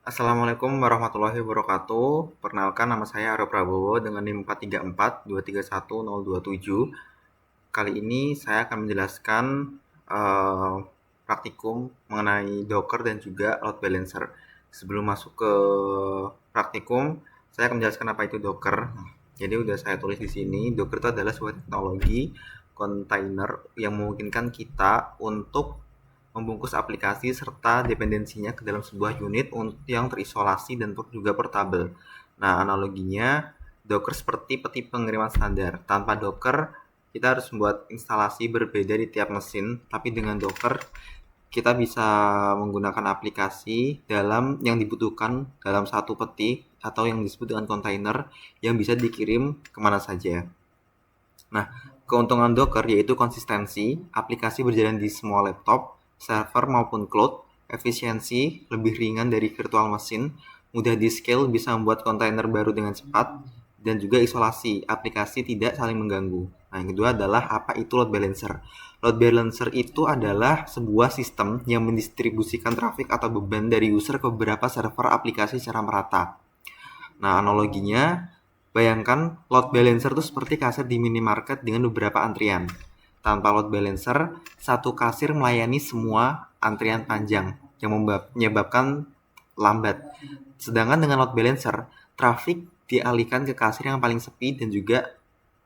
Assalamualaikum warahmatullahi wabarakatuh. Perkenalkan nama saya Aryo Prabowo dengan NIM 434231027. Kali ini saya akan menjelaskan eh, praktikum mengenai Docker dan juga load balancer. Sebelum masuk ke praktikum, saya akan menjelaskan apa itu Docker. Jadi udah saya tulis di sini, Docker itu adalah sebuah teknologi kontainer yang memungkinkan kita untuk membungkus aplikasi serta dependensinya ke dalam sebuah unit yang terisolasi dan juga portable. Nah, analoginya Docker seperti peti pengiriman standar. Tanpa Docker, kita harus membuat instalasi berbeda di tiap mesin, tapi dengan Docker kita bisa menggunakan aplikasi dalam yang dibutuhkan dalam satu peti atau yang disebut dengan kontainer yang bisa dikirim kemana saja. Nah, keuntungan Docker yaitu konsistensi, aplikasi berjalan di semua laptop, server maupun cloud, efisiensi, lebih ringan dari virtual mesin, mudah di-scale, bisa membuat kontainer baru dengan cepat, dan juga isolasi, aplikasi tidak saling mengganggu. Nah, yang kedua adalah apa itu load balancer. Load balancer itu adalah sebuah sistem yang mendistribusikan trafik atau beban dari user ke beberapa server aplikasi secara merata. Nah, analoginya, bayangkan load balancer itu seperti kasir di minimarket dengan beberapa antrian. Tanpa load balancer, satu kasir melayani semua antrian panjang yang menyebabkan lambat. Sedangkan dengan load balancer, trafik dialihkan ke kasir yang paling sepi dan juga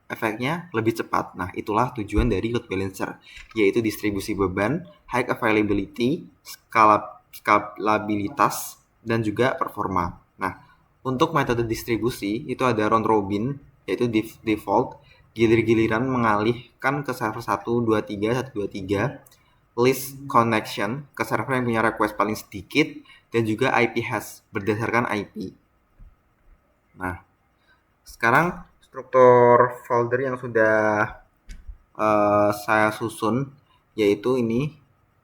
efeknya lebih cepat. Nah, itulah tujuan dari load balancer, yaitu distribusi beban, high availability, skalabilitas, dan juga performa. Nah, untuk metode distribusi itu ada round robin, yaitu default, gilir-giliran mengalihkan ke server 123, list connection ke server yang punya request paling sedikit, dan juga IP hash berdasarkan IP. Nah, sekarang struktur folder yang sudah saya susun yaitu ini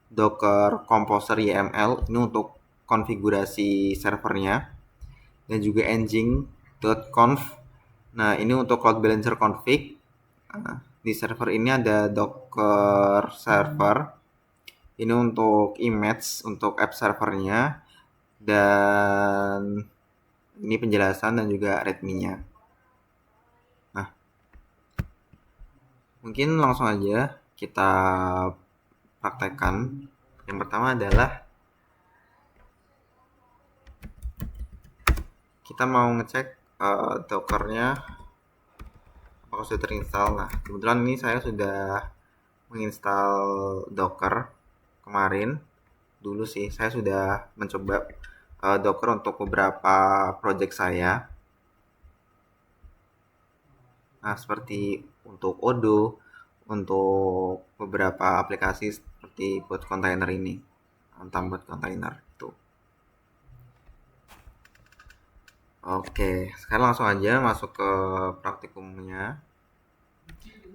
Docker Composer YML, ini untuk konfigurasi servernya, dan juga engine.conf. Nah, ini untuk load balancer config. Nah, di server ini ada Docker server. Ini untuk image untuk app servernya, dan ini penjelasan dan juga readme-nya. Nah, mungkin langsung aja kita praktekkan. Yang pertama adalah kita mau ngecek Dockernya apakah sudah terinstall. Nah, kebetulan ini saya sudah menginstal Docker kemarin. Dulu sih saya sudah mencoba Docker untuk beberapa project saya. Nah, seperti untuk Odoo, untuk beberapa aplikasi seperti buat kontainer ini, tentang buat kontainer itu. Oke, sekarang langsung aja masuk ke praktikumnya.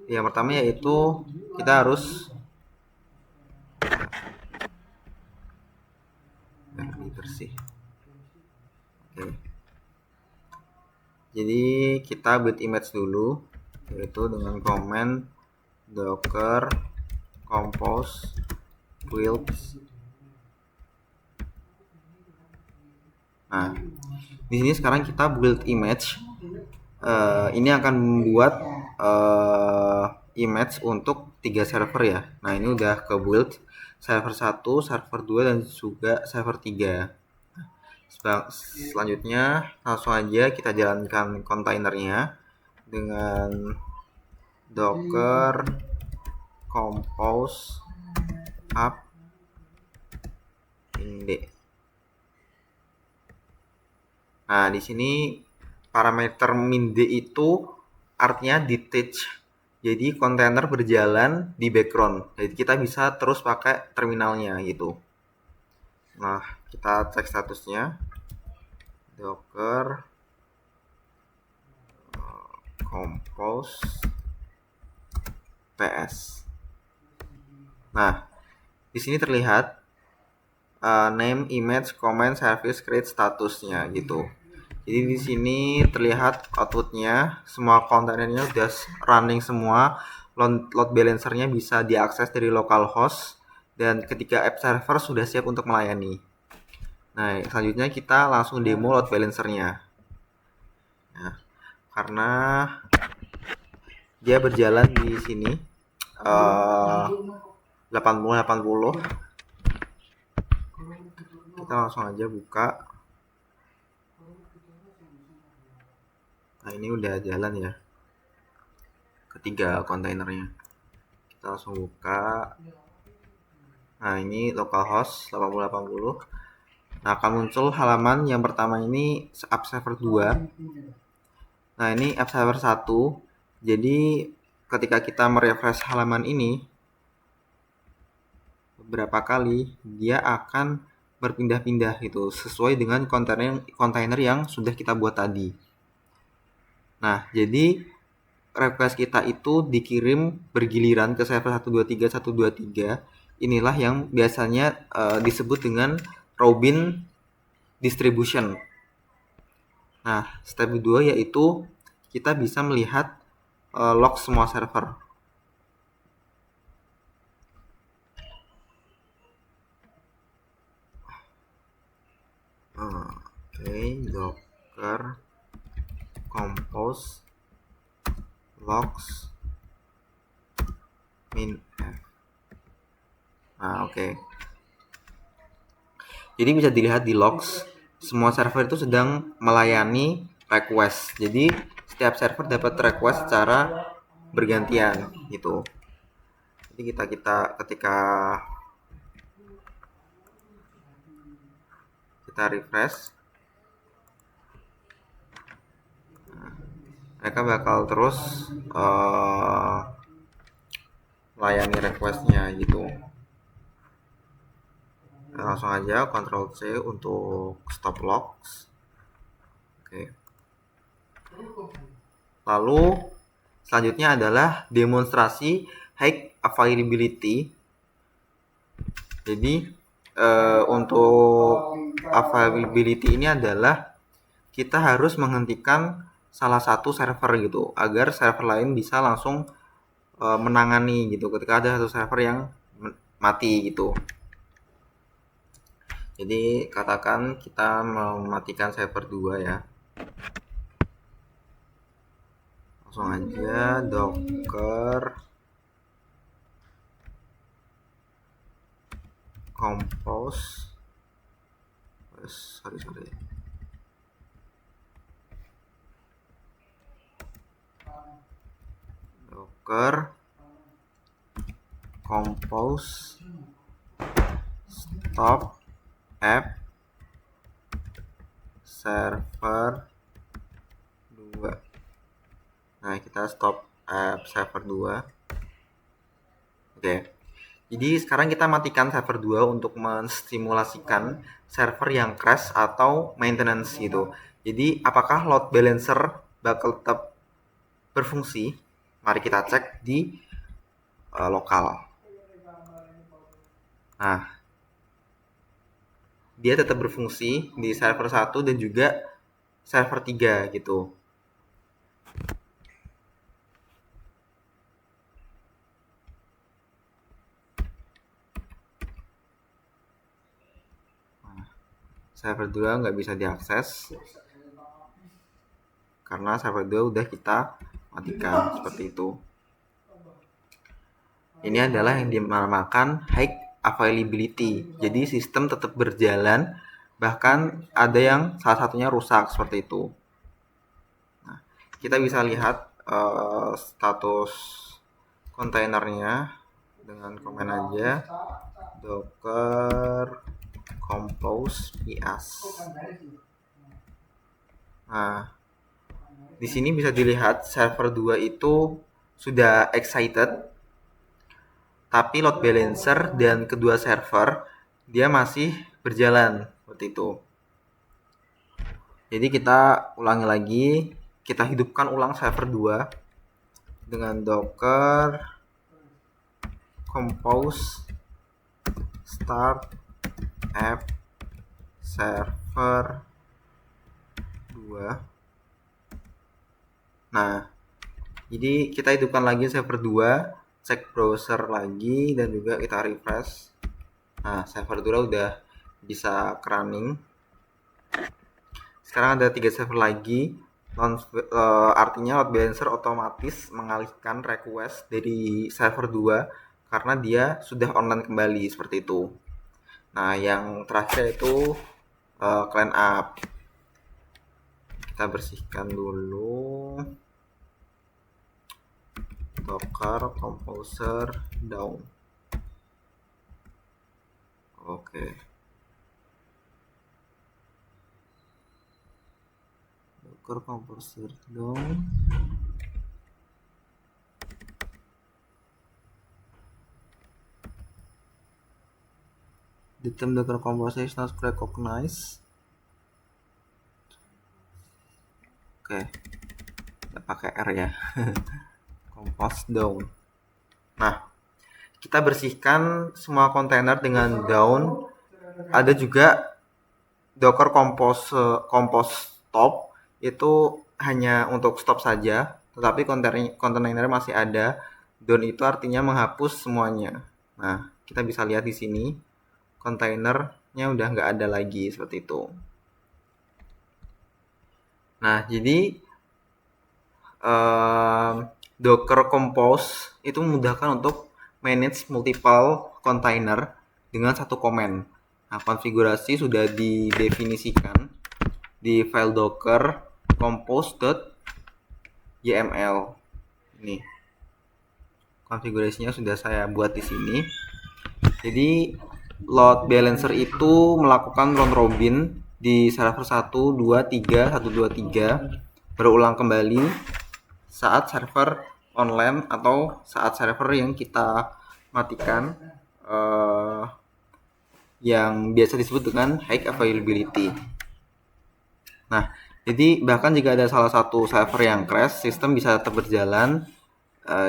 Yang pertama yaitu kita harus lebih bersih. Oke. Jadi kita build image dulu, yaitu dengan command docker compose build. Nah, di sini sekarang kita build image. Ini akan membuat image untuk 3 server ya. Nah, ini udah ke build server 1, server 2, dan juga server 3. Selanjutnya langsung aja kita jalankan kontainernya dengan docker compose up ind. Nah, di sini parameter mind itu artinya detach. Jadi kontainer berjalan di background. Jadi kita bisa terus pakai terminalnya gitu. Nah, kita cek statusnya. Docker compose ps. Nah, di sini terlihat name, image, comment, service, create statusnya gitu. Jadi di sini terlihat outputnya, semua kontainernya udah running semua, load balancernya bisa diakses dari localhost, dan ketika app server sudah siap untuk melayani. Nah, selanjutnya kita langsung demo load balancernya. Nah, karena dia berjalan di sini 80 kita langsung aja buka. Nah, ini udah jalan ya ketiga kontainernya. Kita langsung buka. Nah, ini localhost 8080. Nah, akan muncul halaman yang pertama ini app server 2. Nah, ini app server 1. Jadi ketika kita merefresh halaman ini beberapa kali, dia akan berpindah-pindah gitu sesuai dengan kontainer yang sudah kita buat tadi. Nah, jadi request kita itu dikirim bergiliran ke server 123. Inilah yang biasanya disebut dengan Robin distribution. Nah, step kedua yaitu kita bisa melihat log semua server. Oke, docker compose logs min f. Nah, oke. Jadi bisa dilihat di logs, semua server itu sedang melayani request. Jadi setiap server dapat request secara bergantian gitu. Jadi ketika kita refresh, mereka bakal terus melayani requestnya gitu. Nah, langsung aja Ctrl C untuk stop logs. Oke. Lalu selanjutnya adalah demonstrasi high availability. Jadi untuk availability ini adalah kita harus menghentikan salah satu server gitu agar server lain bisa langsung menangani gitu ketika ada satu server yang mati gitu. Jadi katakan kita mematikan server 2 ya. Langsung aja docker compose docker compose stop app server 2. Nah, kita stop app server 2. Oke. Jadi sekarang kita matikan server 2 untuk menstimulasikan server yang crash atau maintenance gitu. Jadi apakah load balancer bakal tetap berfungsi? Mari kita cek di lokal. Nah, dia tetap berfungsi di server 1 dan juga server 3 gitu. Server 2 nggak bisa diakses karena server 2 udah kita matikan seperti itu. Ini adalah yang dinamakan high availability. Jadi sistem tetap berjalan, bahkan ada yang salah satunya rusak seperti itu. Nah, kita bisa lihat status kontainernya dengan komen aja docker compose ps. Nah, di sini bisa dilihat server 2 itu sudah excited, tapi load balancer dan kedua server dia masih berjalan seperti itu. Jadi kita ulangi lagi, kita hidupkan ulang server 2 dengan docker compose start app server 2. Nah, jadi kita hidupkan lagi server 2, cek browser lagi dan juga kita refresh. Nah, server 2 udah bisa running. Sekarang ada 3 server lagi. Artinya load balancer otomatis mengalihkan request dari server 2 karena dia sudah online kembali seperti itu. Nah, yang terakhir itu clean up. Kita bersihkan dulu Docker Composer down. Oke. Docker Composer down. The term Docker Composer is not recognized. Oke. Nggak pakai R ya. Compose down. Nah, kita bersihkan semua kontainer dengan down. Ada juga Docker compose stop, itu hanya untuk stop saja, tetapi kontainernya masih ada. Down itu artinya menghapus semuanya. Nah, kita bisa lihat di sini kontainernya udah nggak ada lagi seperti itu. Nah, jadi Docker Compose itu memudahkan untuk manage multiple container dengan satu command. Nah, konfigurasi sudah didefinisikan di file docker compose.yml. Ini konfigurasinya sudah saya buat di sini. Jadi load balancer itu melakukan round robin di server 1, 2, 3, 1, 2, 3 berulang kembali saat server online atau saat server yang kita matikan yang biasa disebut dengan high availability. Nah, jadi bahkan jika ada salah satu server yang crash, sistem bisa tetap berjalan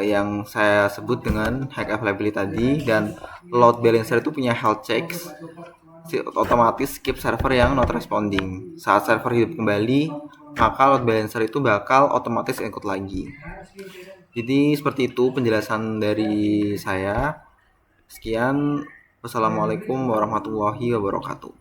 yang saya sebut dengan high availability tadi, dan load balancer itu punya health checks, otomatis skip server yang not responding. Saat server hidup kembali, maka load balancer itu bakal otomatis ikut lagi. Jadi seperti itu penjelasan dari saya. Sekian, wassalamualaikum warahmatullahi wabarakatuh.